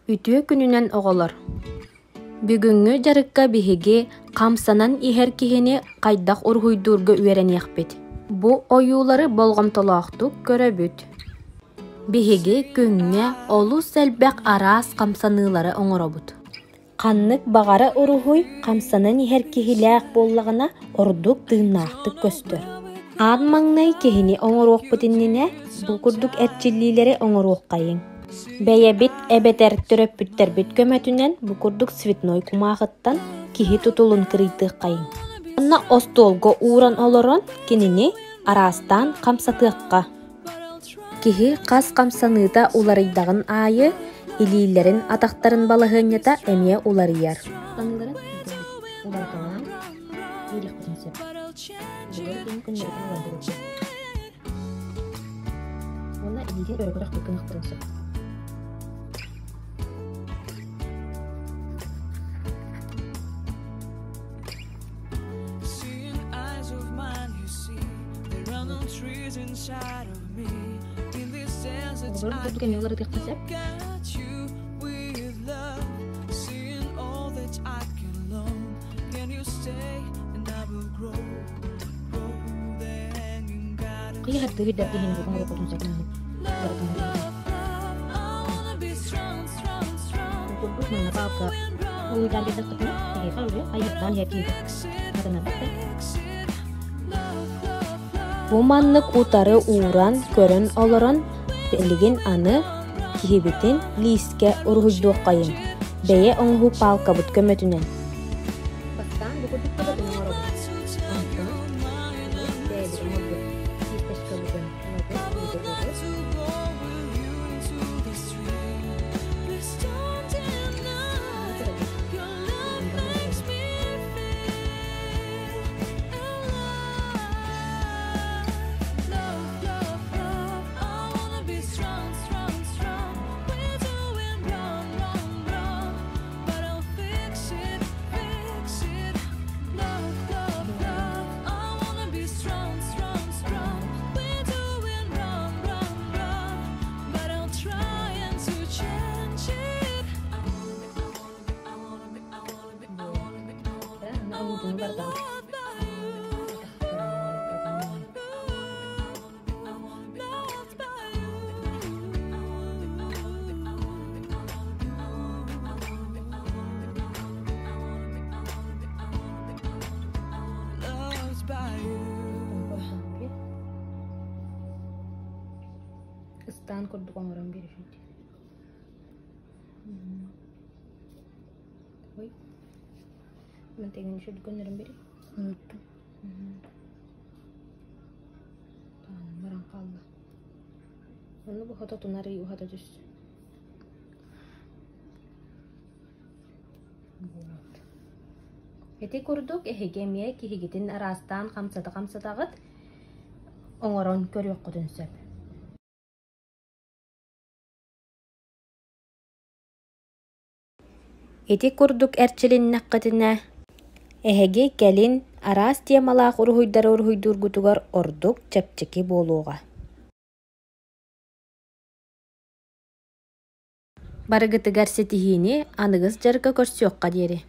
Ütüö күнүнен оголор. Бүгүнгү жарыкка биһиги камсанан ихер кихини кайдах ургуйдуурга үөренияхпит. Бу оюулары болгомтолооқтук көрөбүт. Биһиги күнгө олу сэлбэк араас камсаныылары оҥоробут. Ханнык багара уругуй камсанан ихер кихилээх буоллагана ордук тыыннаахтык көстөр. Аан маҥнай кихини оҥоруохпутиннине бу курдук эрчиллиилери оҥоруоххайыҥ. Бэйэбит эбетер төрөппүттербит көмөтүнен бу курдук цветной кумаахыттан киһи тутулун кырыйтыаххайыҥ. Онна остуолго ууран олорон кинини араастаан камсатыахха. Киһи хас камсаныыта уларыйдагын аайы илииллерин атактарын балаһыанньата эмиэ уларыйар. Inside of me, in this sense I got you with love, seeing all that I can learn. Can you stay and I will grow the hanging garden. Kaya hati hidup di Hindu kamu dapat mencapai Wanna be strong. Untuk mengapa ke urutan kita ketemu? Jadi kalau dia ayat dan yakin, kata nanti. Бу маннык утары ууран көрөн олорон белигин аны кихибитин лиске ургуйдуоккайын. Бэйэ оҥуһу палкабыт көмөтүнен. Istaan kurduk orang biri şimdi. Oy. Ben tingin şu dükkanların biri. Unuttum. Tamam, barang kaldı. Onu bu hata tunarı yu hata düz. Eti kurduk ehegemiye ki higitin arastan kamsatağıt oңорон körüyok kudun söp. Eti kurduk erçelin nakkatine ehege gelin aras temalaaq urhuydurgutugar orduk çepçeki boluğa. Barıgıtıgar setihini anıgız jarga körsüyokka deri.